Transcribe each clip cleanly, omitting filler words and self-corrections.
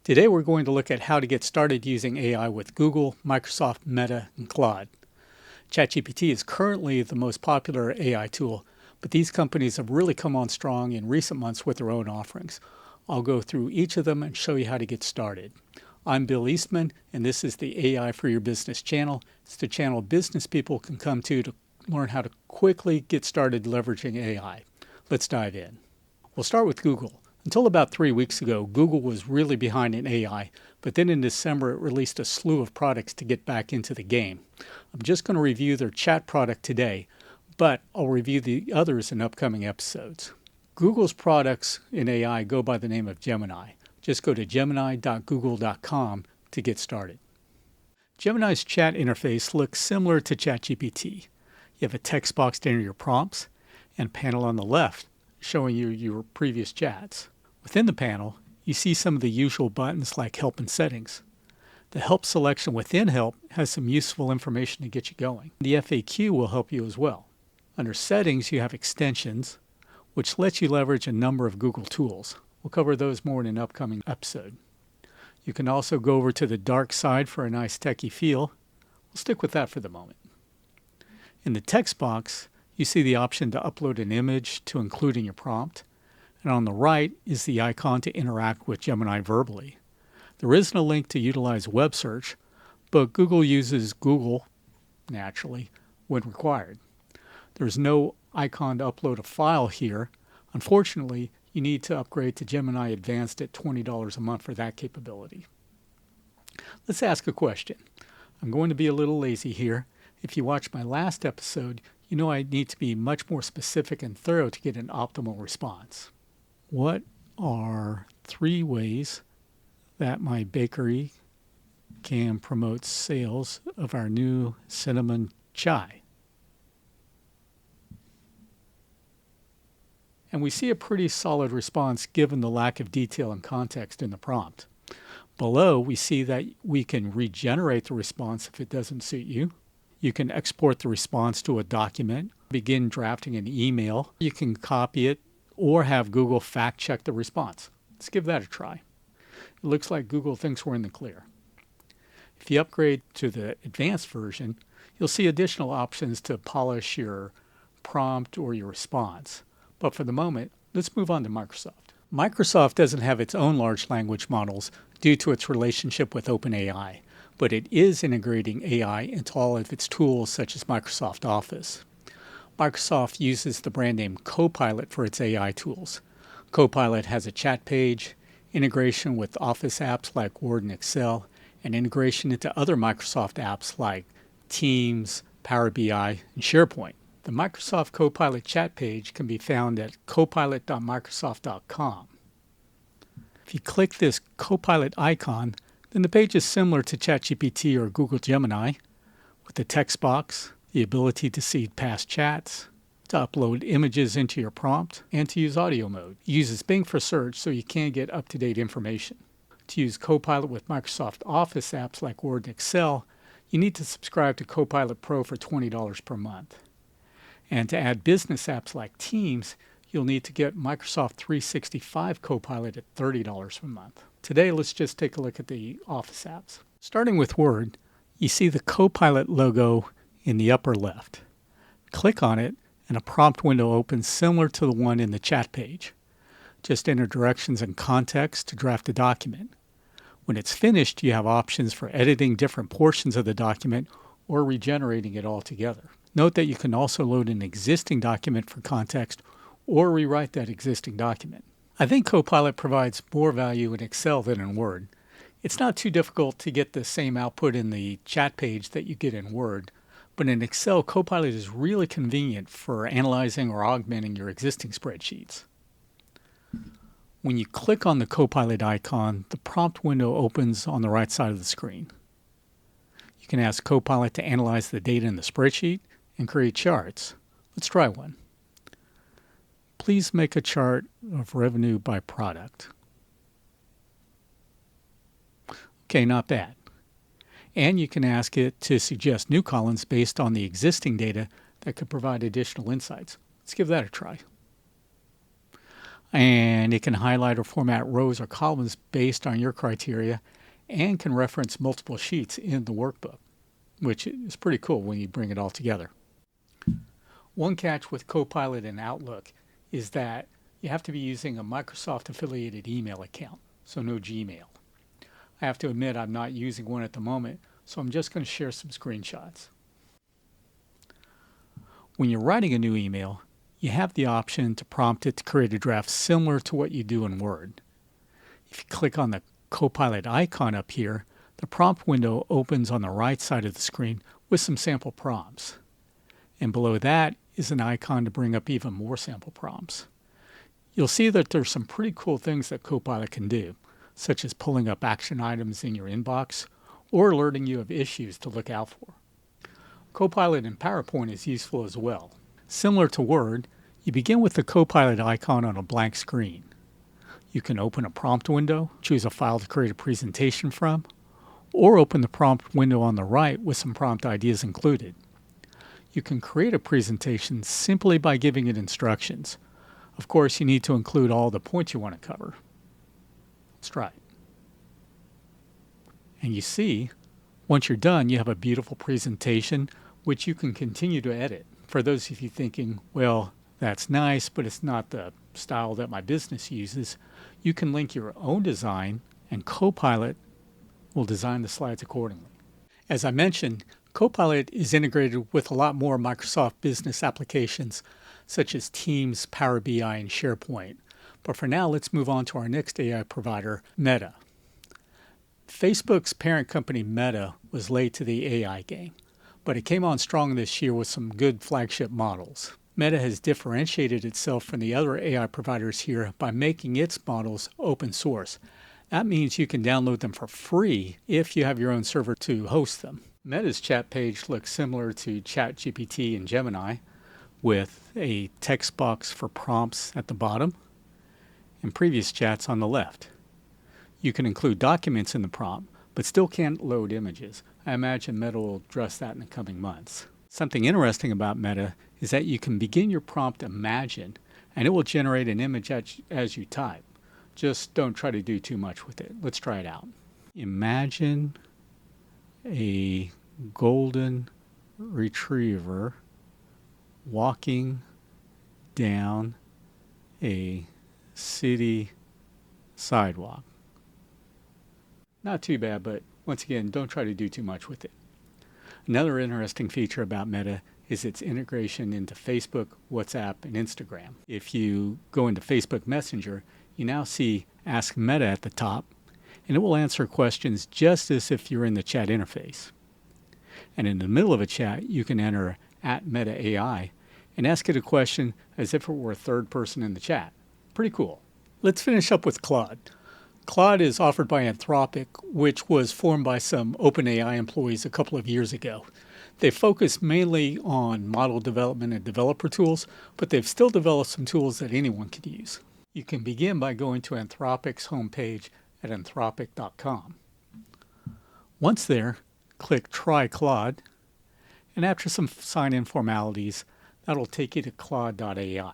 Today we're going to look at how to get started using AI with Google, Microsoft, Meta, and Claude. ChatGPT is currently the most popular AI tool, but these companies have really come on strong in recent months with their own offerings. I'll go through each of them and show you how to get started. I'm Bill Eastman, and this is the AI for Your Business channel. It's the channel business people can come to learn how to quickly get started leveraging AI. Let's dive in. We'll start with Google. Until about 3 weeks ago, Google was really behind in AI, but then in December it released a slew of products to get back into the game. I'm just going to review their chat product today, but I'll review the others in upcoming episodes. Google's products in AI go by the name of Gemini. Just go to gemini.google.com to get started. Gemini's chat interface looks similar to ChatGPT. You have a text box to enter your prompts and a panel on the left showing you your previous chats. Within the panel, you see some of the usual buttons like Help and Settings. The Help selection within Help has some useful information to get you going. The FAQ will help you as well. Under Settings, you have Extensions, which lets you leverage a number of Google tools. We'll cover those more in an upcoming episode. You can also go over to the dark side for a nice techie feel. We'll stick with that for the moment. In the text box, you see the option to upload an image to include in your prompt. And on the right is the icon to interact with Gemini verbally. There isn't a link to utilize web search, but Google uses Google, naturally, when required. There's no icon to upload a file here. Unfortunately, you need to upgrade to Gemini Advanced at $20 a month for that capability. Let's ask a question. I'm going to be a little lazy here. If you watched my last episode, you know I need to be much more specific and thorough to get an optimal response. What are 3 ways that my bakery can promote sales of our new cinnamon chai? And we see a pretty solid response given the lack of detail and context in the prompt. Below, we see that we can regenerate the response if it doesn't suit you. You can export the response to a document, begin drafting an email. You can copy it or have Google fact check the response. Let's give that a try. It looks like Google thinks we're in the clear. If you upgrade to the advanced version, you'll see additional options to polish your prompt or your response. But for the moment, let's move on to Microsoft. Microsoft doesn't have its own large language models due to its relationship with OpenAI, but it is integrating AI into all of its tools such as Microsoft Office. Microsoft uses the brand name Copilot for its AI tools. Copilot has a chat page, integration with Office apps like Word and Excel, and integration into other Microsoft apps like Teams, Power BI, and SharePoint. The Microsoft Copilot chat page can be found at copilot.microsoft.com. If you click this Copilot icon, then the page is similar to ChatGPT or Google Gemini, with the text box, the ability to see past chats, to upload images into your prompt, and to use audio mode. It uses Bing for search so you can get up-to-date information. To use Copilot with Microsoft Office apps like Word and Excel, you need to subscribe to Copilot Pro for $20 per month. And to add business apps like Teams, you'll need to get Microsoft 365 Copilot at $30 per month. Today, let's just take a look at the Office apps. Starting with Word, you see the Copilot logo in the upper left. Click on it, and a prompt window opens similar to the one in the chat page. Just enter directions and context to draft a document. When it's finished, you have options for editing different portions of the document or regenerating it altogether. Note that you can also load an existing document for context or rewrite that existing document. I think Copilot provides more value in Excel than in Word. It's not too difficult to get the same output in the chat page that you get in Word, but in Excel, Copilot is really convenient for analyzing or augmenting your existing spreadsheets. When you click on the Copilot icon, the prompt window opens on the right side of the screen. You can ask Copilot to analyze the data in the spreadsheet and create charts. Let's try one. Please make a chart of revenue by product. Okay, not bad. And you can ask it to suggest new columns based on the existing data that could provide additional insights. Let's give that a try. and it can highlight or format rows or columns based on your criteria and can reference multiple sheets in the workbook, which is pretty cool when you bring it all together. One catch with Copilot and Outlook is that you have to be using a Microsoft affiliated email account, so no Gmail. I have to admit I'm not using one at the moment, so I'm just going to share some screenshots. When you're writing a new email, you have the option to prompt it to create a draft similar to what you do in Word. If you click on the Copilot icon up here, the prompt window opens on the right side of the screen with some sample prompts. And below that is an icon to bring up even more sample prompts. You'll see that there's some pretty cool things that Copilot can do, such as pulling up action items in your inbox or alerting you of issues to look out for. Copilot in PowerPoint is useful as well. Similar to Word, you begin with the Copilot icon on a blank screen. You can open a prompt window, choose a file to create a presentation from, or open the prompt window on the right with some prompt ideas included. You can create a presentation simply by giving it instructions. Of course, you need to include all the points you want to cover. Let's try it. And you see, once you're done, you have a beautiful presentation which you can continue to edit. For those of you thinking, well, that's nice, but it's not the style that my business uses, you can link your own design and Copilot will design the slides accordingly. As I mentioned, Copilot is integrated with a lot more Microsoft Business applications such as Teams, Power BI, and SharePoint. But for now, let's move on to our next AI provider, Meta. Facebook's parent company Meta was late to the AI game, but it came on strong this year with some good flagship models. Meta has differentiated itself from the other AI providers here by making its models open source. That means you can download them for free if you have your own server to host them. Meta's chat page looks similar to ChatGPT and Gemini, with a text box for prompts at the bottom and previous chats on the left. You can include documents in the prompt, but still can't load images. I imagine Meta will address that in the coming months. Something interesting about Meta is that you can begin your prompt Imagine, and it will generate an image as you type. Just don't try to do too much with it. Let's try it out. Imagine a golden retriever walking down a city sidewalk. Not too bad, but once again, don't try to do too much with it. Another interesting feature about Meta is its integration into Facebook, WhatsApp, and Instagram. If you go into Facebook Messenger, you now see Ask Meta at the top, and it will answer questions just as if you're in the chat interface. And in the middle of a chat, you can enter @meta.ai and ask it a question as if it were a third person in the chat. Pretty cool. Let's finish up with Claude. Claude is offered by Anthropic, which was formed by some OpenAI employees a couple of years ago. They focus mainly on model development and developer tools, but they've still developed some tools that anyone could use. You can begin by going to Anthropic's homepage at anthropic.com. Once there, click Try Claude, and after some sign-in formalities, that'll take you to Claude.ai.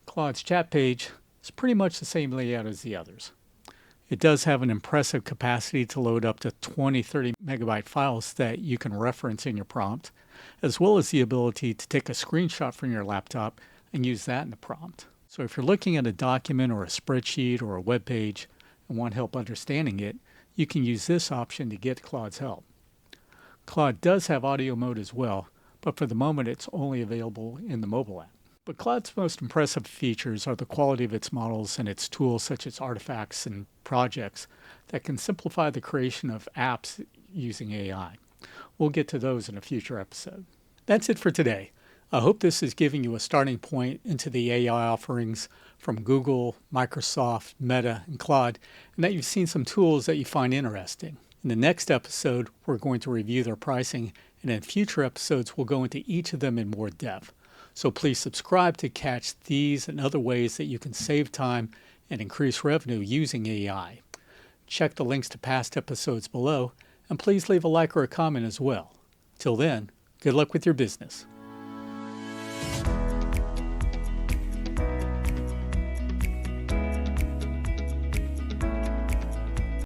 Claude's chat page is pretty much the same layout as the others. It does have an impressive capacity to load up to 20-30 megabyte files that you can reference in your prompt, as well as the ability to take a screenshot from your laptop and use that in the prompt. So if you're looking at a document or a spreadsheet or a web page and want help understanding it, you can use this option to get Claude's help. Claude does have audio mode as well, but for the moment it's only available in the mobile app. But Claude's most impressive features are the quality of its models and its tools such as artifacts and projects that can simplify the creation of apps using AI. We'll get to those in a future episode. That's it for today. I hope this is giving you a starting point into the AI offerings from Google, Microsoft, Meta, and Claude, and that you've seen some tools that you find interesting. In the next episode, we're going to review their pricing, and in future episodes, we'll go into each of them in more depth. So please subscribe to catch these and other ways that you can save time and increase revenue using AI. Check the links to past episodes below, and please leave a like or a comment as well. Till then, good luck with your business.